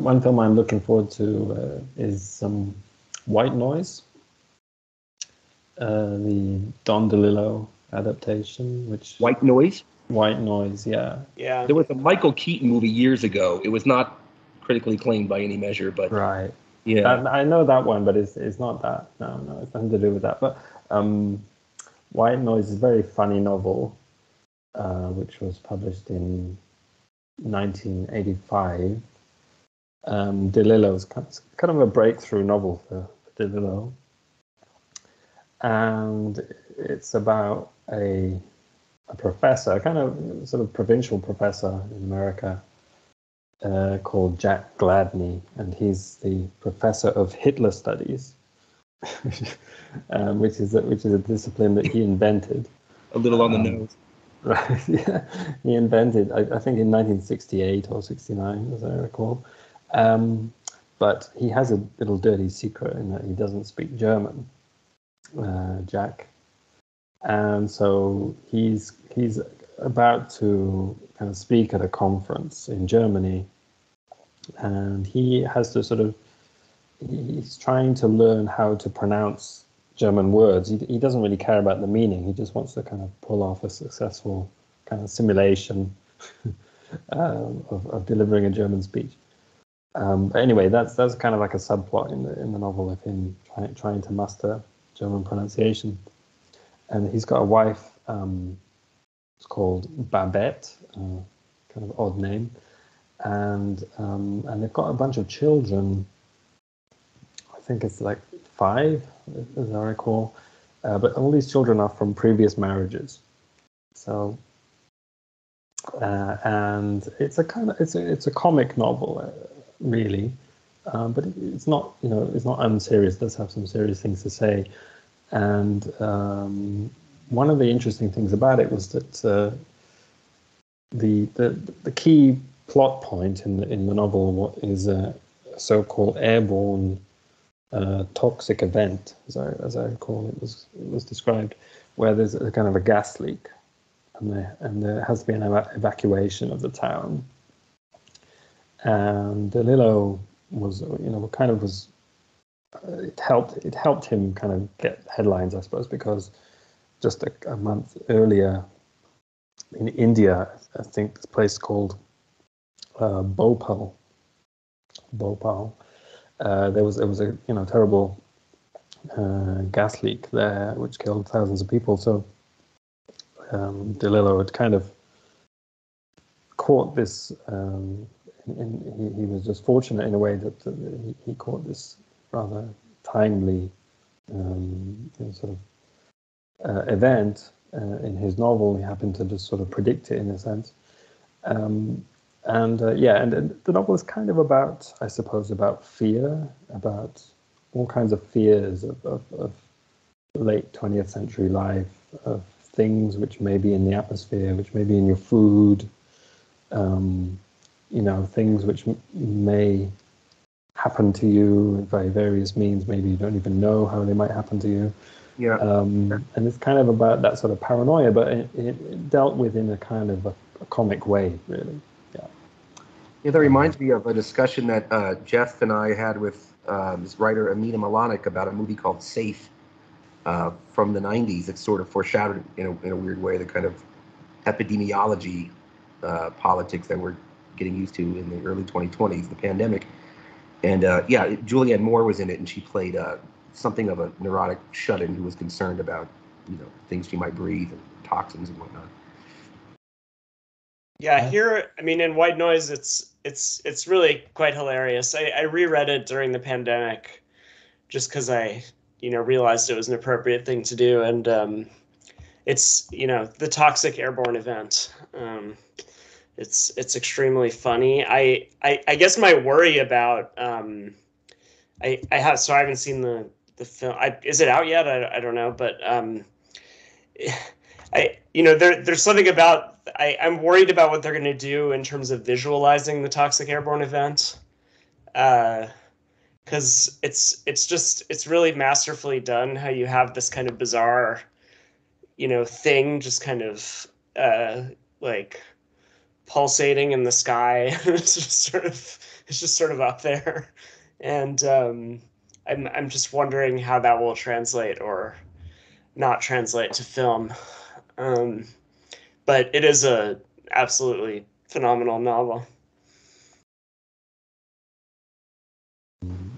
One film I'm looking forward to is White Noise, the Don DeLillo adaptation. White Noise? White Noise, yeah. Yeah. There was a Michael Keaton movie years ago. It was not critically acclaimed by any measure, but right. Yeah, I know that one, but it's not that. No, it's nothing to do with that. But White Noise is a very funny novel, which was published in 1985. DeLillo's kind of a breakthrough novel for DeLillo, and it's about a professor, a kind of sort of provincial professor in America, called Jack Gladney, and he's the professor of Hitler studies, which is a discipline that he invented. a little on the nose. Right, yeah. He invented, I think, in 1968 or 69, as I recall. But he has a little dirty secret in that he doesn't speak German, Jack. And so he's about to kind of speak at a conference in Germany, and he has to he's trying to learn how to pronounce German words. He doesn't really care about the meaning. He just wants to kind of pull off a successful kind of simulation of delivering a German speech. But anyway, that's kind of like a subplot in the novel of him trying to master German pronunciation. And he's got a wife. It's called Babette, kind of odd name, and they've got a bunch of children. I think it's like 5, as I recall, but all these children are from previous marriages. So, and it's a comic novel, really, but it's not unserious. It does have some serious things to say, and one of the interesting things about it was that the key plot point in the novel is a so-called airborne toxic event, as I recall it was described, where there's a kind of a gas leak, and there has to be an evacuation of the town. And DeLillo it helped him kind of get headlines, I suppose, because just a month earlier in India, I think this place called Bhopal, there was a terrible gas leak there, which killed thousands of people. So DeLillo had kind of caught this. He was just fortunate in a way that he caught this rather timely event in his novel. He happened to just sort of predict it in a sense. And the novel is kind of about, I suppose, about fear, about all kinds of fears of late 20th century life, of things which may be in the atmosphere, which may be in your food, things which may happen to you by various means. Maybe you don't even know how they might happen to you. Yeah. And it's kind of about that sort of paranoia, but it dealt with in a kind of a comic way, really. Yeah, that reminds me of a discussion that Geoff and I had with this writer Amina Malanic about a movie called Safe from the 90s. It sort of foreshadowed in a weird way the kind of epidemiology politics that we're getting used to in the early 2020s, the pandemic. And Julianne Moore was in it, and she played something of a neurotic shut-in who was concerned about things she might breathe and toxins and whatnot. Yeah, here, I mean, in White Noise, it's really quite hilarious. I reread it during the pandemic just because I realized it was an appropriate thing to do, and it's the toxic airborne event. It's extremely funny. I guess my worry about I haven't seen the film. Is it out yet? I don't know, but there's something about I'm worried about what they're going to do in terms of visualizing the toxic airborne event, because it's really masterfully done how you have this kind of bizarre, thing just kind of like pulsating in the sky. It's just sort of up there, and I'm just wondering how that will translate or not translate to film. Um, but it is a absolutely phenomenal novel.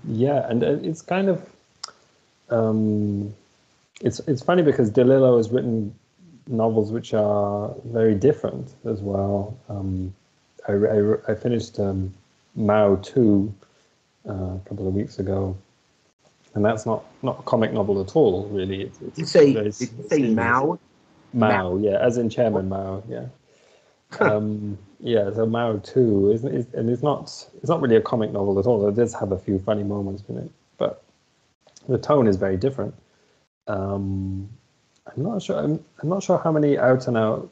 Yeah, and it's kind of it's funny because DeLillo has written novels which are very different as well. I finished Mao 2 a couple of weeks ago, and that's not a comic novel at all, really. Did you say Mao? Mao, yeah, as in Chairman Mao, yeah. Yeah, so Mao 2 and it's not really a comic novel at all. It does have a few funny moments in it, but the tone is very different. I'm not sure how many out and out,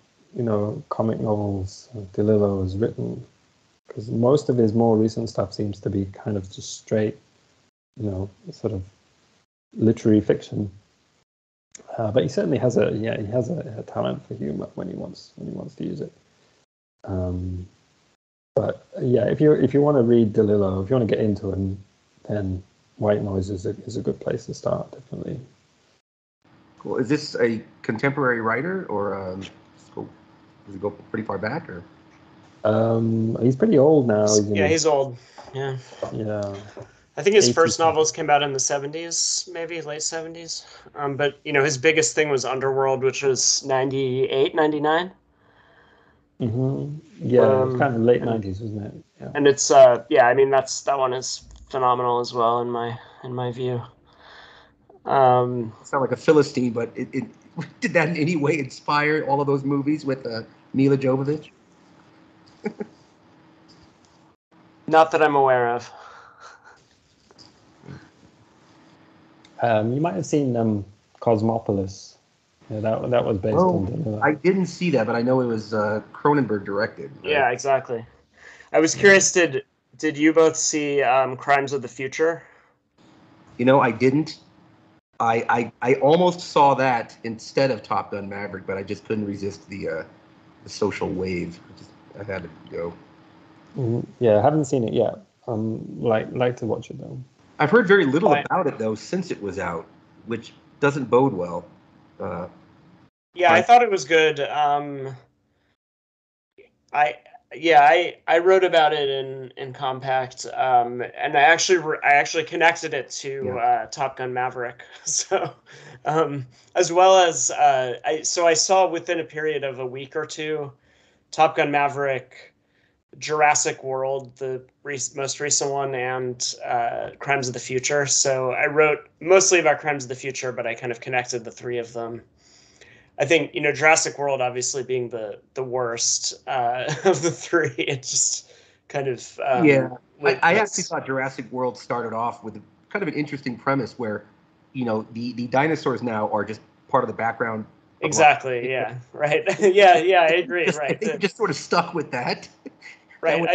comic novels DeLillo has written, because most of his more recent stuff seems to be kind of just straight, sort of literary fiction. But he certainly has a talent for humor when he wants to use it. But yeah, if you want to read DeLillo, if you want to get into him, then White Noise is a good place to start, definitely. Cool. Is this a contemporary writer, or does he go pretty far back, or? He's pretty old now. He's old. Yeah. Yeah. I think his first novels came out in the 70s, maybe late 70s. But his biggest thing was Underworld, which was 98, 99. Mm-hmm. Yeah, it's kind of late 90s, wasn't it? Yeah. And it's that one is phenomenal as well in my view. It's not like a Philistine, but it did that in any way inspire all of those movies with Mila Jovovich? Not that I'm aware of. You might have seen Cosmopolis. Yeah, that was based on. I didn't see that, but I know it was Cronenberg directed. Right? Yeah, exactly. I was curious. Did you both see Crimes of the Future? I didn't. I almost saw that instead of Top Gun Maverick, but I just couldn't resist the social wave. I had to go. Mm-hmm. Yeah, I haven't seen it yet. Like to watch it though. I've heard very little about it though since it was out, which doesn't bode well. I thought it was good. I wrote about it in Compact, and I actually connected it to Top Gun Maverick. So, as well as I saw within a period of a week or two, Top Gun Maverick, Jurassic World, the most recent one, and Crimes of the Future. So I wrote mostly about Crimes of the Future, but I kind of connected the three of them. I think Jurassic World obviously being the worst of the three. It just kind of I actually thought Jurassic World started off with kind of an interesting premise where the dinosaurs now are just part of the background. Exactly. Yeah. Right. yeah. I agree. Right. They just sort of stuck with that. Right.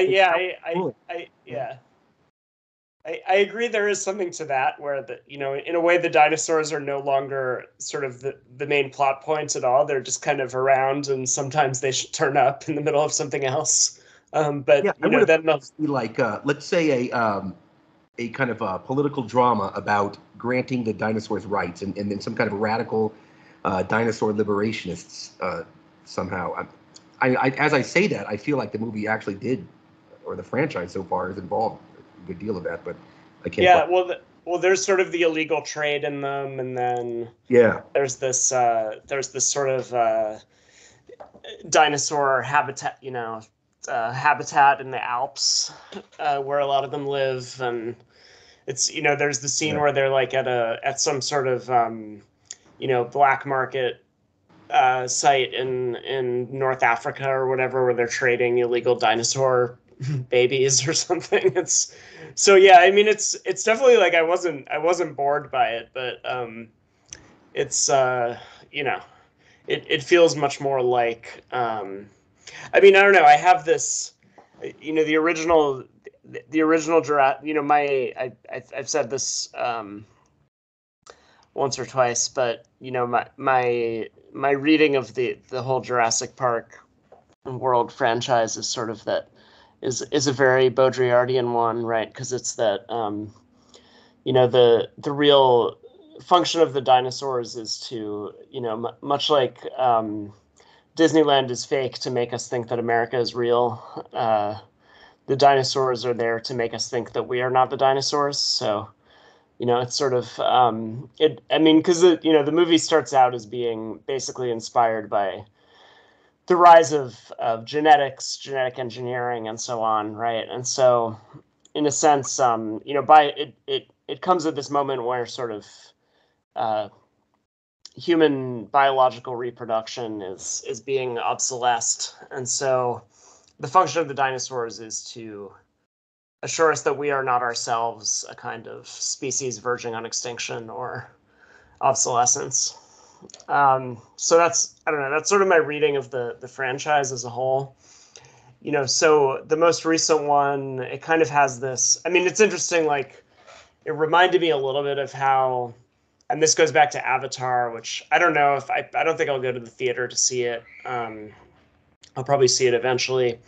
I agree. There is something to that where in a way, the dinosaurs are no longer sort of the main plot points at all. They're just kind of around, and sometimes they should turn up in the middle of something else. Then they'll be like, let's say a kind of a political drama about granting the dinosaurs rights, and then some kind of radical dinosaur liberationists somehow. I as I say that, I feel like the movie actually did, or the franchise so far is involved a good deal of that, but I can't. Yeah, well, there's sort of the illegal trade in them, and then there's this sort of dinosaur habitat, habitat in the Alps where a lot of them live, and it's there's the scene where they're like at some sort of black market site in North Africa or whatever, where they're trading illegal dinosaur babies or something. It's definitely like I wasn't bored by it, but it's it feels much more like, I mean, I don't know. I have this, the original Jurassic, I've said this once or twice, but my reading of the whole Jurassic Park world franchise is sort of that is a very Baudrillardian one, right? Because it's that the real function of the dinosaurs is to much like Disneyland is fake to make us think that America is real. The dinosaurs are there to make us think that we are not the dinosaurs. So it's sort of because the movie starts out as being basically inspired by the rise of genetics, genetic engineering, and so on, right? And so, in a sense, it comes at this moment where sort of human biological reproduction is being obsolesced, and so the function of the dinosaurs is to assure us that we are not ourselves a kind of species verging on extinction or obsolescence. So that's, I don't know, that's sort of my reading of the franchise as a whole. So the most recent one, it kind of has this, I mean, it's interesting, like, it reminded me a little bit of how, and this goes back to Avatar, which I don't know if, I don't think I'll go to the theater to see it. I'll probably see it eventually.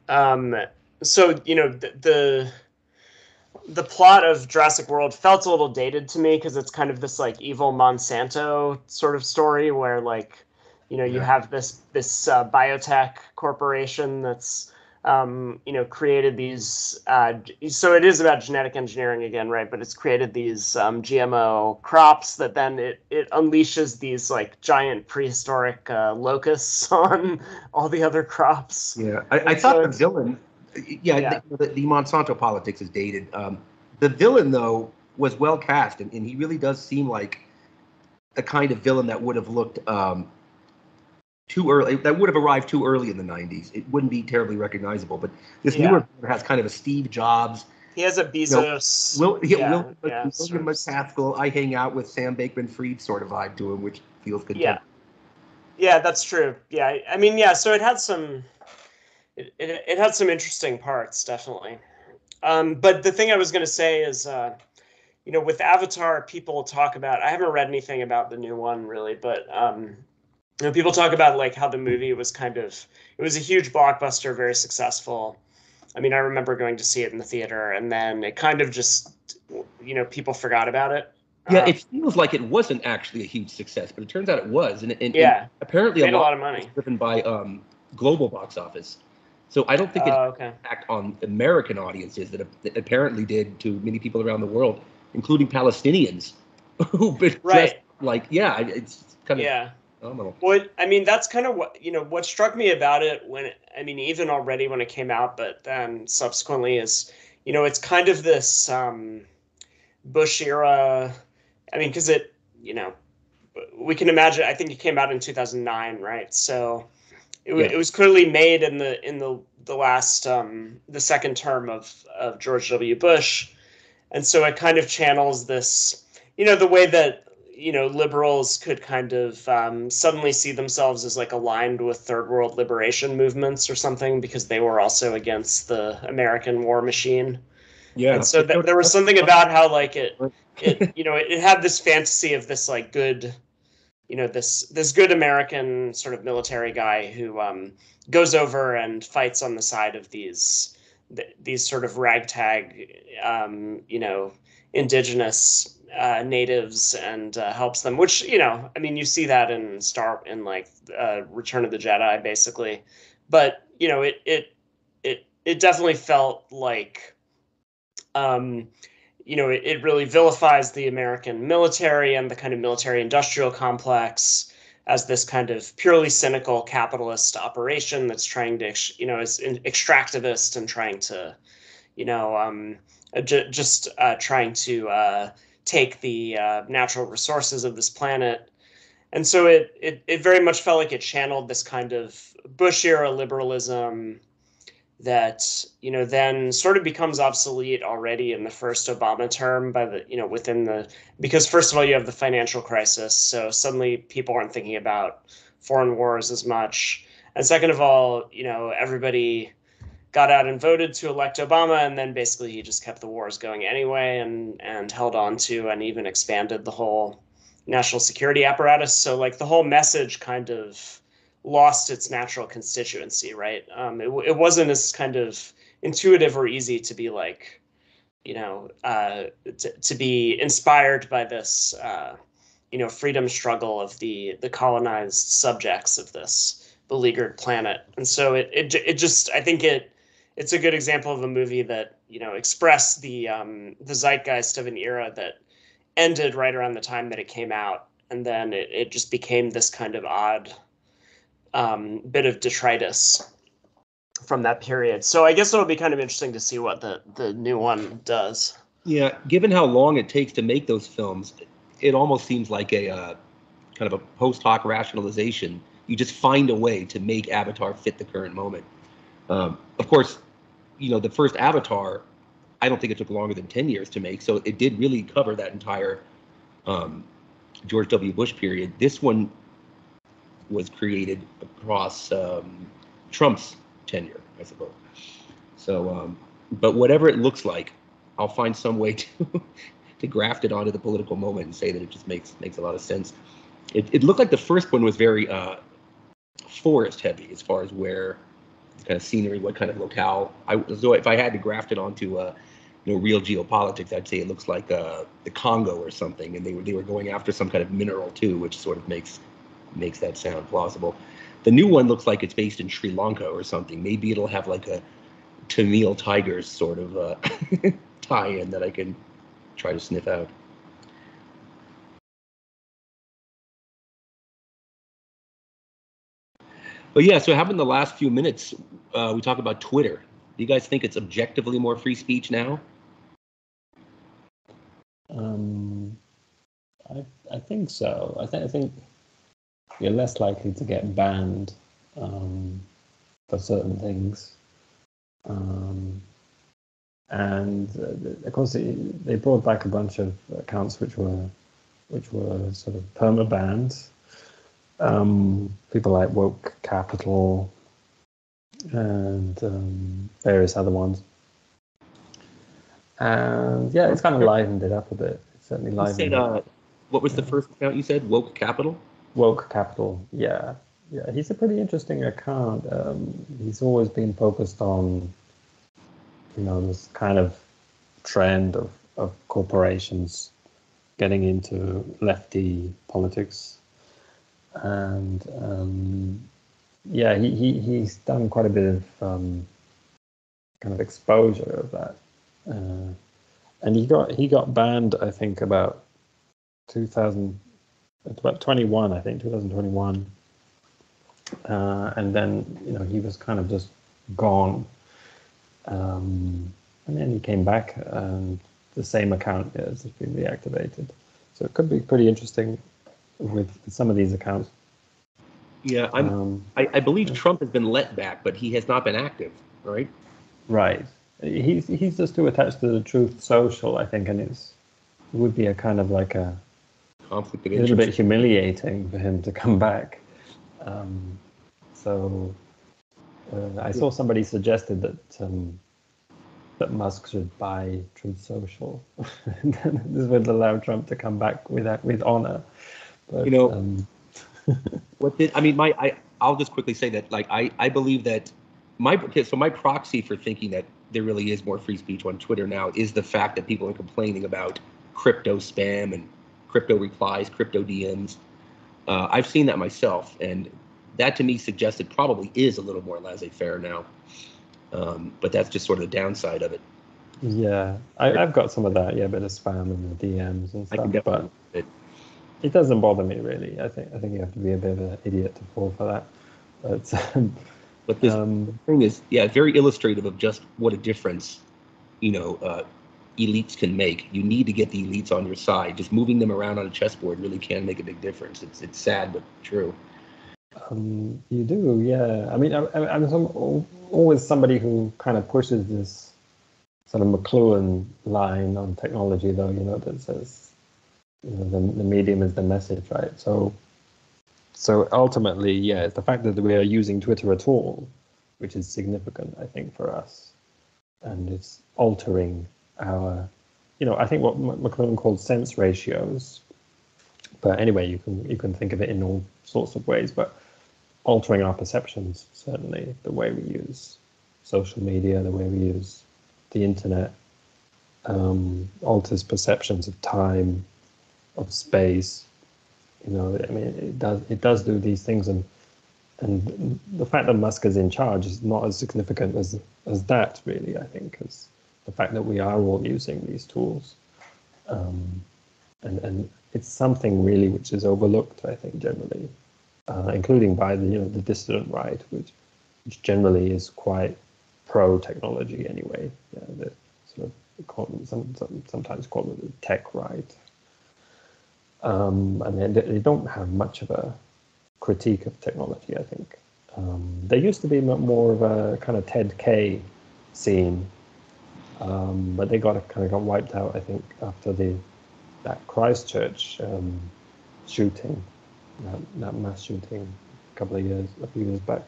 So, the plot of Jurassic World felt a little dated to me because it's kind of this like evil Monsanto sort of story where like, you have this biotech corporation that's created these. So it is about genetic engineering again, right? But it's created these GMO crops that then it unleashes these like giant prehistoric locusts on all the other crops. Yeah, I thought the villain. Yeah, the Monsanto politics is dated. The villain, though, was well cast, and he really does seem like the kind of villain that would have looked too early, that would have arrived too early in the 90s. It wouldn't be terribly recognizable. But this newer has kind of a Steve Jobs. He has a Bezos. William McCaskill, I hang out with Sam Bankman-Fried sort of vibe to him, which feels good. Yeah, that's true. Yeah, I mean, so it had some. It had some interesting parts, definitely. But the thing I was going to say is, with Avatar, people talk about. I haven't read anything about the new one really, but people talk about like how the movie was it was a huge blockbuster, very successful. I mean, I remember going to see it in the theater, and then it kind of just, people forgot about it. Yeah, it feels like it wasn't actually a huge success, but it turns out it was, and apparently made a lot of money, was driven by global box office. So I don't think it had an impact on American audiences that it apparently did to many people around the world, including Palestinians, who've been dressed like, it's kind of phenomenal. Well, I mean, that's kind of what struck me about it even already when it came out, but then subsequently is, it's kind of this Bush era. I mean, because we can imagine. I think it came out in 2009, right? So. It was clearly made in the last the second term of George W. Bush, and so it kind of channels this, the way that liberals could kind of suddenly see themselves as like aligned with third world liberation movements or something because they were also against the American war machine. Yeah, and so there was something about how like it had this fantasy of this like good. This good American sort of military guy who goes over and fights on the side of these sort of ragtag, indigenous natives and helps them. Which you see that in Return of the Jedi, basically. But it definitely felt like. It really vilifies the American military and the kind of military-industrial complex as this kind of purely cynical capitalist operation that's trying to, is extractivist and trying to, trying to take the natural resources of this planet. And so it very much felt like it channeled this kind of Bush-era liberalism that, then sort of becomes obsolete already in the first Obama term because first of all, you have the financial crisis. So suddenly people aren't thinking about foreign wars as much. And second of all, everybody got out and voted to elect Obama, and then basically he just kept the wars going anyway and held on to and even expanded the whole national security apparatus. So like the whole message kind of lost its natural constituency, right? It wasn't as kind of intuitive or easy to be like, to be inspired by this, freedom struggle of the colonized subjects of this beleaguered planet. And so it just, I think it's a good example of a movie that, expressed the zeitgeist of an era that ended right around the time that it came out. And then it just became this kind of odd bit of detritus from that period. So I guess it'll be kind of interesting to see what the new one does. Yeah, given how long it takes to make those films, it almost seems like a kind of a post hoc rationalization. You just find a way to make Avatar fit the current moment. Of course, the first Avatar, I don't think it took longer than 10 years to make, so it did really cover that entire George W. Bush period. This one was created across Trump's tenure, I suppose. So, but whatever it looks like, I'll find some way to graft it onto the political moment and say that it just makes a lot of sense. It looked like the first one was very forest heavy as far as where kind of scenery, what kind of locale. So if I had to graft it onto real geopolitics, I'd say it looks like the Congo or something, and they were going after some kind of mineral too, which sort of makes that sound plausible. The new one looks like it's based in Sri Lanka or something. Maybe it'll have like a Tamil Tigers sort of tie-in that I can try to sniff out. But yeah, so having the last few minutes, we talk about Twitter. Do you guys think it's objectively more free speech now? I think so. I think you're less likely to get banned for certain things. And of course, they brought back a bunch of accounts which were sort of perma-banned. People like Woke Capital and various other ones. And yeah, it's kind of livened it up a bit. It certainly livened it up. What was the first account you said? Woke Capital? Woke Capital, yeah. Yeah, he's a pretty interesting account. He's always been focused on, this kind of trend of corporations getting into lefty politics. And he's done quite a bit of kind of exposure of that. And he got banned, I think, about 2021, I think, 2021. And then, he was kind of just gone. And then he came back and the same account has been reactivated. So it could be pretty interesting with some of these accounts. Yeah, I believe Trump has been let back, but he has not been active, right? Right. He's just too attached to the Truth Social, I think, and it would be a kind of like a conflict of interest. A little bit humiliating for him to come back. I saw somebody suggested that Musk should buy Truth Social. This would allow Trump to come back with honor. But, I'll just quickly say that, like, I believe that my proxy for thinking that there really is more free speech on Twitter now is the fact that people are complaining about crypto spam and crypto replies, crypto DMs. I've seen that myself, and that to me suggests it probably is a little more laissez-faire now. But that's just sort of the downside of it. Yeah, I've got some of that, a bit of spam in the DMs and stuff, but it doesn't bother me really. I think you have to be a bit of an idiot to fall for that. But this thing is, very illustrative of just what a difference, elites can make. You need to get the elites on your side. Just moving them around on a chessboard really can make a big difference. It's sad but true. You do, yeah. I mean, I'm always somebody who kind of pushes this sort of McLuhan line on technology, though, that says, the medium is the message, right? So ultimately, yeah, it's the fact that we are using Twitter at all, which is significant, I think, for us. And it's altering our, I think what McLuhan called sense ratios. But anyway, you can think of it in all sorts of ways, but altering our perceptions, certainly, the way we use social media, the way we use the internet, alters perceptions of time, of space. It does do these things, and the fact that Musk is in charge is not as significant as that, really, I think, as the fact that we are all using these tools. And it's something really which is overlooked, I think, generally, including by the dissident right, which generally is quite pro-technology anyway. The sort of sometimes call it the tech right. And they don't have much of a critique of technology, I think. There used to be more of a kind of Ted K scene, but they got wiped out, I think, after that Christchurch shooting, that mass shooting a few years back,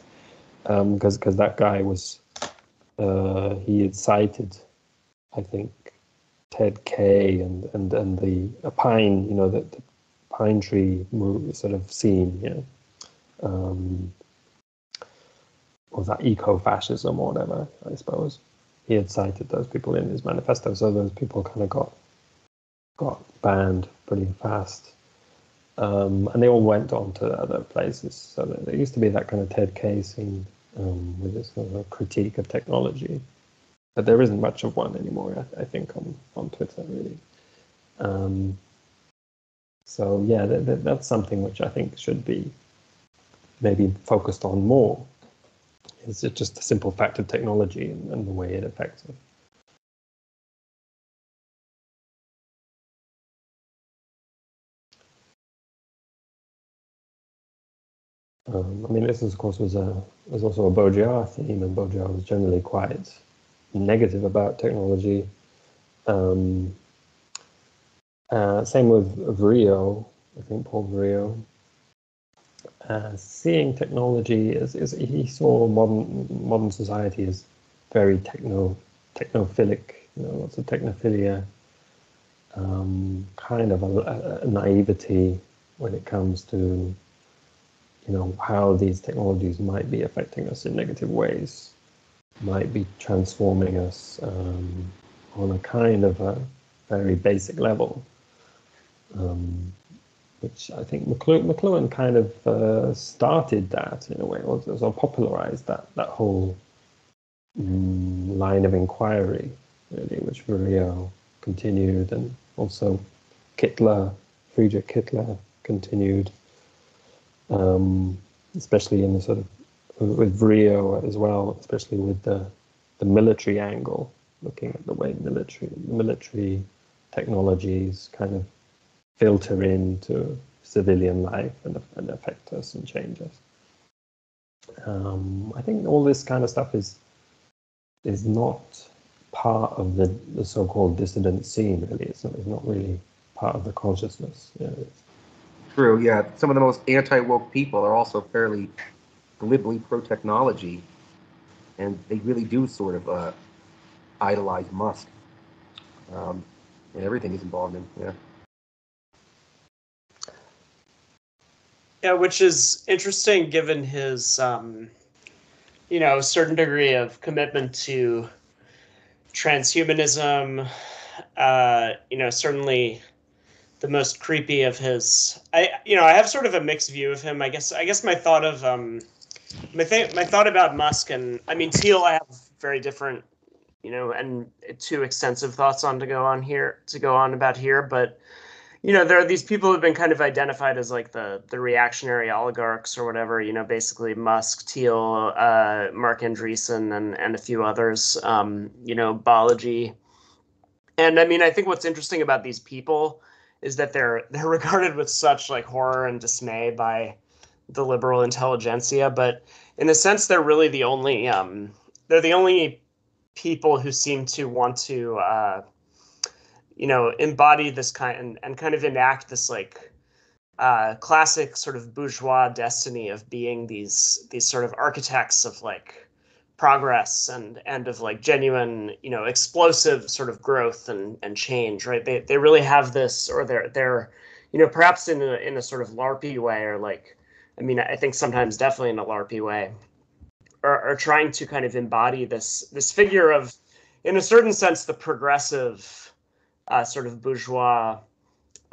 because that guy was he had cited, I think, Ted K and the pine, the pine tree sort of scene, or that eco-fascism or whatever, I suppose. He had cited those people in his manifesto, so those people kind of got banned pretty fast. And they all went on to other places. So there used to be that kind of Ted K scene with this sort of critique of technology. But there isn't much of one anymore, I think, on Twitter, really. So, yeah, that's something which I think should be maybe focused on more. Is it just the simple fact of technology and the way it affects us? This, of course, was also a Baudrillard theme, and Baudrillard was generally quite negative about technology. Same with Rio, I think, Paul Rio. Seeing technology as he saw modern society as very technophilic, lots of technophilia, kind of a naivety when it comes to how these technologies might be affecting us in negative ways, might be transforming us on a kind of a very basic level, which I think McLuhan kind of started that in a way, or popularized that whole line of inquiry, really, which Rio continued, and also Friedrich Kittler continued, especially in the sort of with Rio as well, especially with the military angle, looking at the way military technologies kind of filter into civilian life and affect us and change us. I think all this kind of stuff is not part of the so-called dissident scene, really. It's not really part of the consciousness. True, yeah. Some of the most anti-woke people are also fairly glibly pro-technology, and they really do sort of idolize Musk. And everything is involved in, yeah. Yeah, which is interesting given his, certain degree of commitment to transhumanism. Certainly the most creepy of his. I have sort of a mixed view of him. I guess my thought of my thought about Musk, and Thiel, I have very different, and too extensive thoughts to go on about here, but. There are these people who've been kind of identified as like the reactionary oligarchs or whatever, basically Musk, Thiel, Mark Andreessen, and a few others, Balaji. And I think what's interesting about these people is that they're regarded with such like horror and dismay by the liberal intelligentsia, but in a sense, they're really the only they're the only people who seem to want to embody this kind and kind of enact this like classic sort of bourgeois destiny of being these sort of architects of like progress and of like genuine, explosive sort of growth and change, right? They really have this, or they're perhaps in a sort of LARPy way, or like, I mean, I think sometimes definitely in a LARPy way, are trying to kind of embody this figure of, in a certain sense, the progressive sort of bourgeois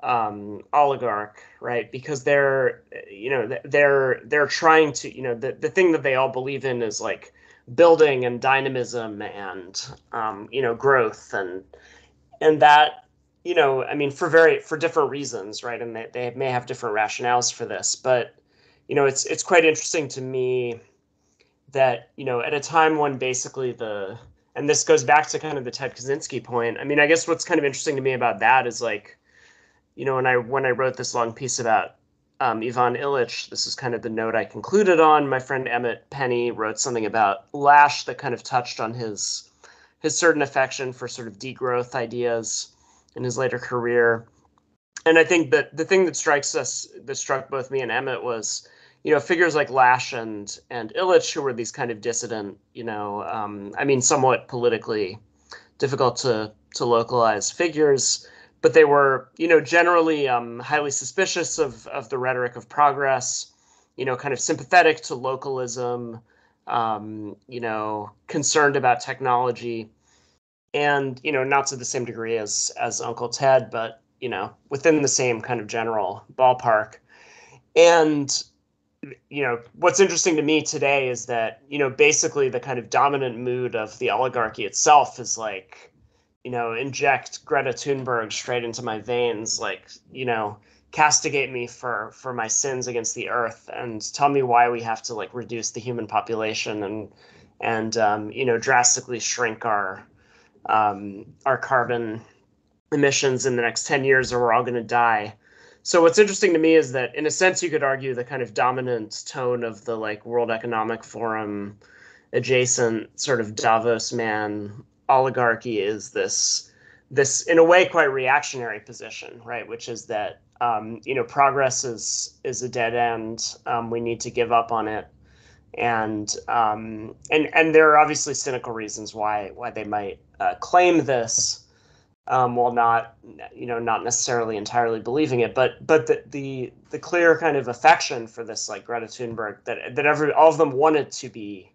oligarch, right? Because they're trying to, the thing that they all believe in is like building and dynamism and growth and that, I mean, for different reasons, right? And they may have different rationales for this, but it's quite interesting to me that, at a time when basically and this goes back to kind of the Ted Kaczynski point. I mean, I guess what's kind of interesting to me about that is like, when I wrote this long piece about Ivan Illich, this is kind of the note I concluded on. My friend Emmett Penny wrote something about Lasch that kind of touched on his certain affection for sort of degrowth ideas in his later career. And I think that the thing that struck both me and Emmett was, figures like Lasch and Illich, who were these kind of dissident, I mean, somewhat politically difficult to localize figures, but they were, generally highly suspicious of the rhetoric of progress, kind of sympathetic to localism, concerned about technology, and, not to the same degree as Uncle Ted, but, within the same kind of general ballpark. And, what's interesting to me today is that, basically the kind of dominant mood of the oligarchy itself is like, inject Greta Thunberg straight into my veins, like, castigate me for my sins against the earth and tell me why we have to like reduce the human population and drastically shrink our carbon emissions in the next 10 years or we're all going to die. So what's interesting to me is that in a sense you could argue the kind of dominant tone of the like World Economic Forum adjacent sort of Davos man oligarchy is this in a way quite reactionary position, right? Which is that progress is a dead end. We need to give up on it, and there are obviously cynical reasons why they might claim this, while not necessarily entirely believing it. But the clear kind of affection for this like Greta Thunberg that all of them wanted to be,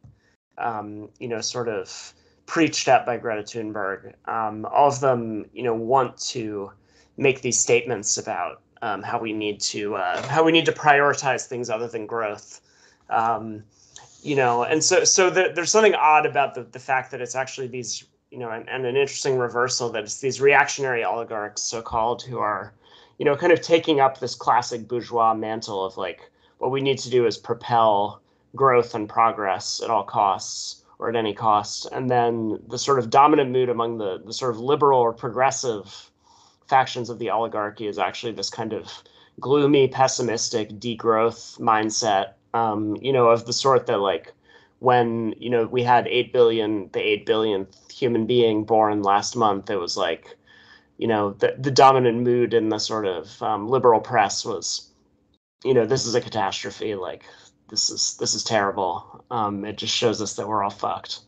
sort of preached at by Greta Thunberg. All of them, want to make these statements about how we need to prioritize things other than growth. And so there's something odd about the fact that it's actually these, and an interesting reversal that it's these reactionary oligarchs, so-called, who are, kind of taking up this classic bourgeois mantle of like, what we need to do is propel growth and progress at all costs, or at any cost. And then the sort of dominant mood among the sort of liberal or progressive factions of the oligarchy is actually this kind of gloomy, pessimistic degrowth mindset, of the sort that like when, we had the 8 billionth human being born last month, it was like, the dominant mood in the sort of liberal press was, this is a catastrophe, like, this is terrible. It just shows us that we're all fucked.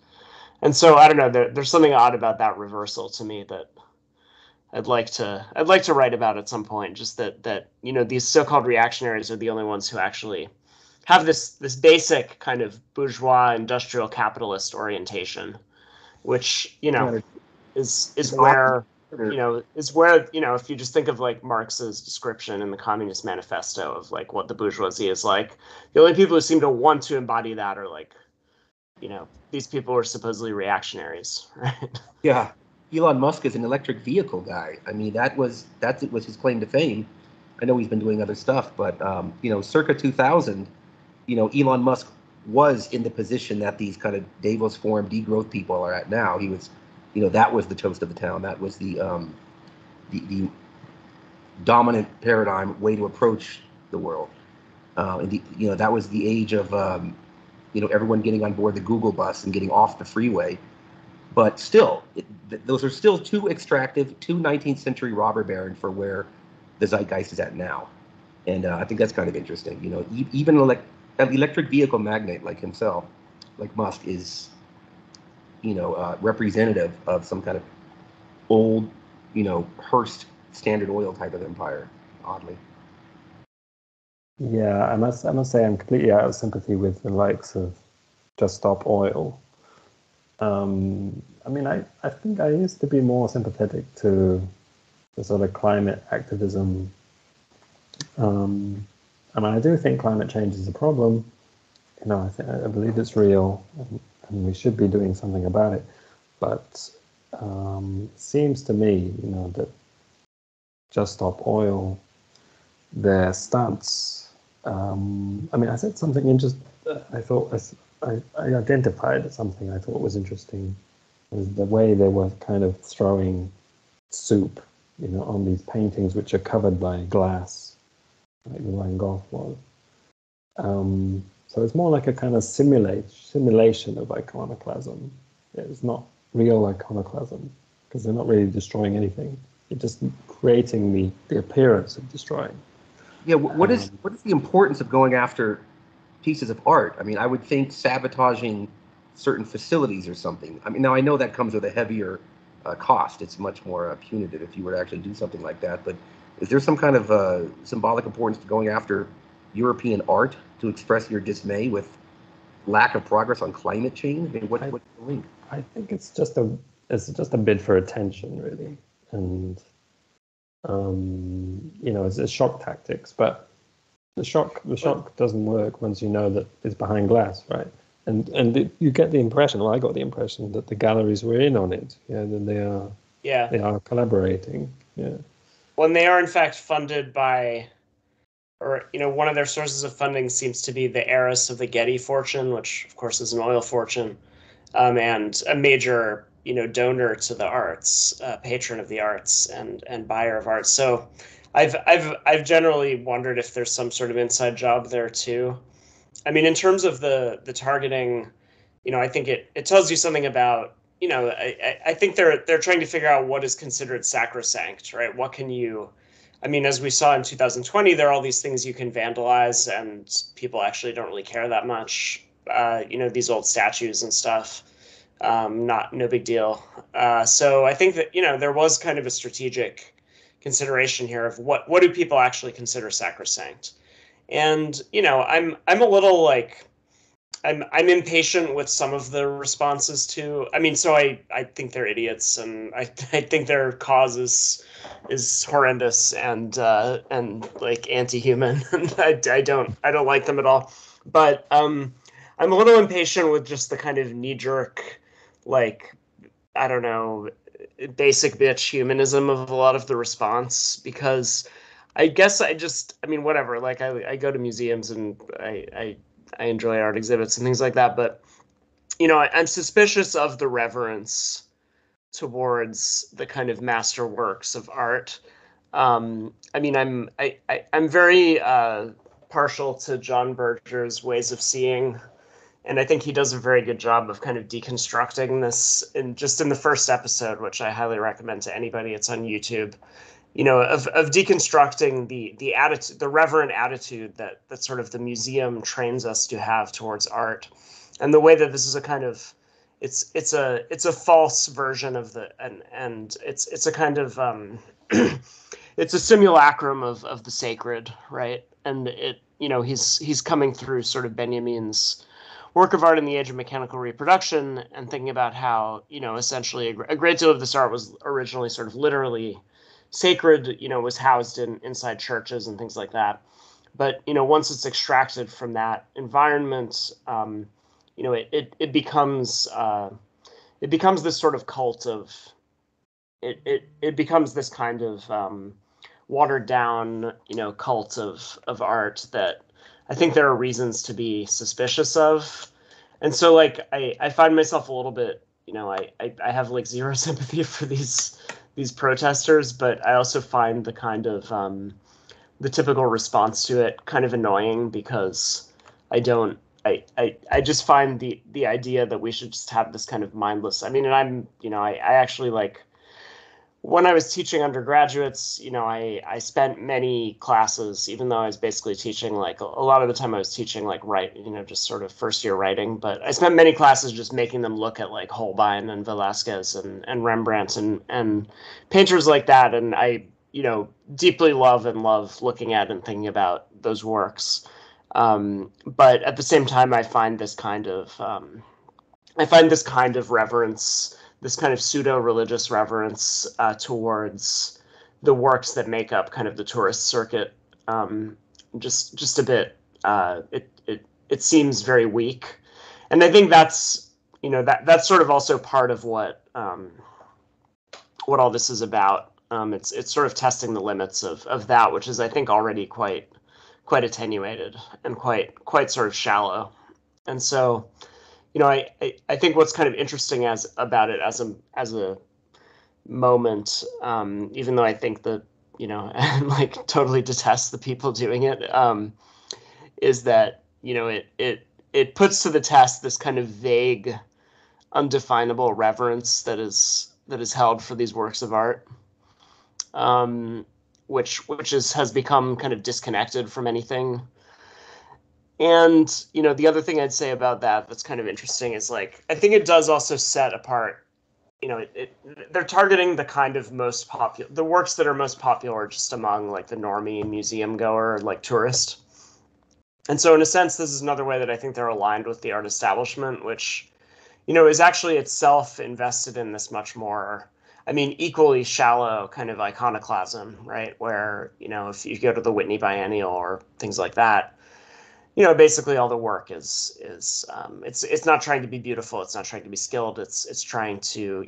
And so I don't know. There's something odd about that reversal to me that I'd like to write about at some point. Just that these so-called reactionaries are the only ones who actually have this basic kind of bourgeois industrial capitalist orientation, which is where. If you just think of like Marx's description in the Communist Manifesto of like what the bourgeoisie is like, the only people who seem to want to embody that are like, these people are supposedly reactionaries, right? Yeah. Elon Musk is an electric vehicle guy. I mean, that was his claim to fame. I know he's been doing other stuff, but circa 2000, Elon Musk was in the position that these kind of Davos Forum degrowth people are at now. He was, that was the toast of the town. That was the dominant paradigm way to approach the world. That was the age of everyone getting on board the Google bus and getting off the freeway. But still, those are still too extractive, too 19th century robber baron for where the zeitgeist is at now. And I think that's kind of interesting. Even an electric vehicle magnate like himself, like Musk, is, representative of some kind of old, Hearst Standard Oil type of empire, oddly. Yeah, I must say I'm completely out of sympathy with the likes of Just Stop Oil. I think I used to be more sympathetic to the sort of climate activism. I do think climate change is a problem. I believe it's real, and we should be doing something about it. But it seems to me, that Just Stop Oil, their stance. I said something interesting. I thought I identified something I thought was interesting. Was the way they were kind of throwing soup, on these paintings which are covered by glass, like the Van Gogh was. So it's more like a kind of simulation of iconoclasm. It's not real iconoclasm, because they're not really destroying anything. They're just creating the appearance of destroying. Yeah, what is the importance of going after pieces of art? I would think sabotaging certain facilities or something. Now I know that comes with a heavier cost. It's much more punitive if you were to actually do something like that. But is there some kind of symbolic importance to going after European art to express your dismay with lack of progress on climate change? What's the link? I think it's just a bid for attention, really, and it's shock tactics. But the shock doesn't work once you know that it's behind glass, right? And you get the impression, I got the impression that the galleries were in on it. That they are collaborating. Yeah. When they are in fact funded by, or one of their sources of funding seems to be the heiress of the Getty fortune, which of course is an oil fortune, and a major donor to the arts, patron of the arts, and buyer of art. So I've generally wondered if there's some sort of inside job there too. In terms of the targeting, I think it tells you something about, I think they're trying to figure out what is considered sacrosanct, right? What can you, as we saw in 2020, there are all these things you can vandalize and people actually don't really care that much. These old statues and stuff, no big deal. So I think that, there was kind of a strategic consideration here of what do people actually consider sacrosanct. And I'm a little like I'm impatient with some of the responses to. So I think they're idiots, and I think their cause is horrendous and like anti-human, and I don't like them at all. But I'm a little impatient with just the kind of knee-jerk, like, I don't know, basic bitch humanism of a lot of the response, because I guess whatever. Like I go to museums and I enjoy art exhibits and things like that, but I'm suspicious of the reverence towards the kind of master works of art. I'm very partial to John Berger's ways of seeing, and I think he does a very good job of kind of deconstructing this in the first episode, which I highly recommend to anybody. It's on YouTube. Of deconstructing the attitude, the reverent attitude that sort of the museum trains us to have towards art, and the way that this is a kind of, it's a false version of the, and it's a kind of it's a simulacrum of the sacred, right? And he's coming through sort of Benjamin's work of art in the age of mechanical reproduction and thinking about how essentially a great deal of this art was originally sort of literally sacred, was housed inside churches and things like that. But, once it's extracted from that environment, it becomes this sort of cult of, it becomes this kind of watered down, cult of art that I think there are reasons to be suspicious of. And so like, I find myself a little bit, I have like zero sympathy for these protesters, but I also find the kind of the typical response to it kind of annoying, because I don't I just find the idea that we should just have this kind of mindless. I mean, and I'm, I actually like when I was teaching undergraduates, I spent many classes, even though I was basically teaching like a lot of the time I was teaching like just sort of first year writing, but I spent many classes just making them look at like Holbein and Velasquez and Rembrandt and painters like that. And I, deeply love looking at and thinking about those works. But at the same time, I find this kind of reverence, this kind of pseudo-religious reverence towards the works that make up kind of the tourist circuit, just a bit. It seems very weak, and I think that's that's sort of also part of what all this is about. It's sort of testing the limits of that, which is I think already quite attenuated and quite sort of shallow, and so. I think what's kind of interesting about it as a moment, even though I think that, I like totally detest the people doing it, is that, it puts to the test this kind of vague, undefinable reverence that is held for these works of art, which has become kind of disconnected from anything. And, the other thing I'd say about that's kind of interesting is like, I think it does also set apart, they're targeting the kind of most popular, the works that are most popular just among like the normie museum goer, like tourist. And so in a sense, this is another way that I think they're aligned with the art establishment, which, is actually itself invested in this much more, equally shallow kind of iconoclasm, right? Where, if you go to the Whitney Biennial or things like that, basically all the work is it's not trying to be beautiful. It's not trying to be skilled. It's trying to,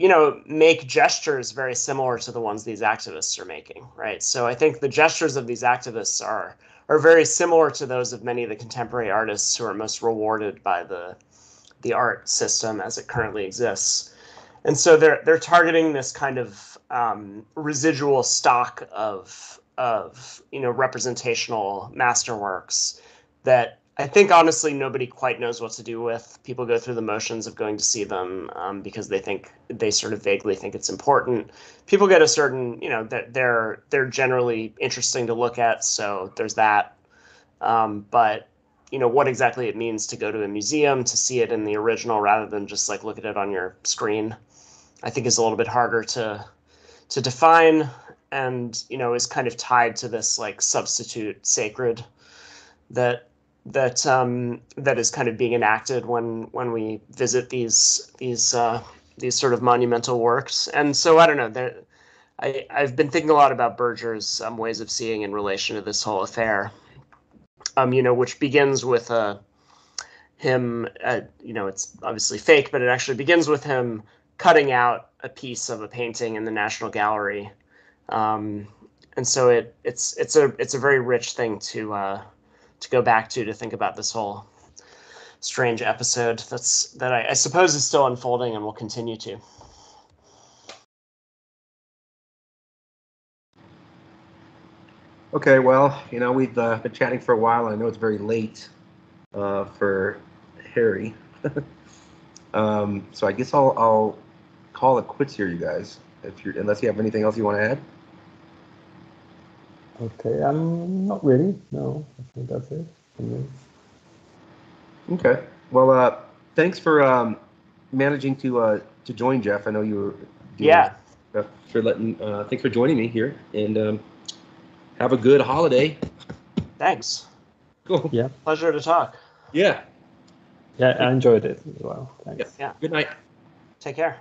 make gestures very similar to the ones these activists are making, right? So I think the gestures of these activists are very similar to those of many of the contemporary artists who are most rewarded by the art system as it currently exists. And so they're targeting this kind of residual stock of representational masterworks that I think honestly nobody quite knows what to do with. People go through the motions of going to see them because they sort of vaguely think it's important. People get a certain, that they're generally interesting to look at, so there's that. But what exactly it means to go to a museum to see it in the original rather than just like look at it on your screen, I think is a little bit harder to define, and is kind of tied to this like substitute sacred that is kind of being enacted when we visit these sort of monumental works. And so I don't know. I've been thinking a lot about Berger's ways of seeing in relation to this whole affair. Which begins with him. It's obviously fake, but it actually begins with him cutting out a piece of a painting in the National Gallery, and so it's a very rich thing to go back to think about this whole strange episode that I suppose is still unfolding and will continue to. Okay, well, we've been chatting for a while. I know it's very late for Harry. So I guess I'll call it quits here, you guys. Unless you have anything else you want to add. Okay, not really. No, I think that's it. Okay. Well, thanks for managing to join, Geoff. I know you were. Yeah. Thanks for joining me here, and have a good holiday. Thanks. Cool. Yeah. Pleasure to talk. Yeah. Yeah, I enjoyed it as well. Thanks. Yeah. Good night. Take care.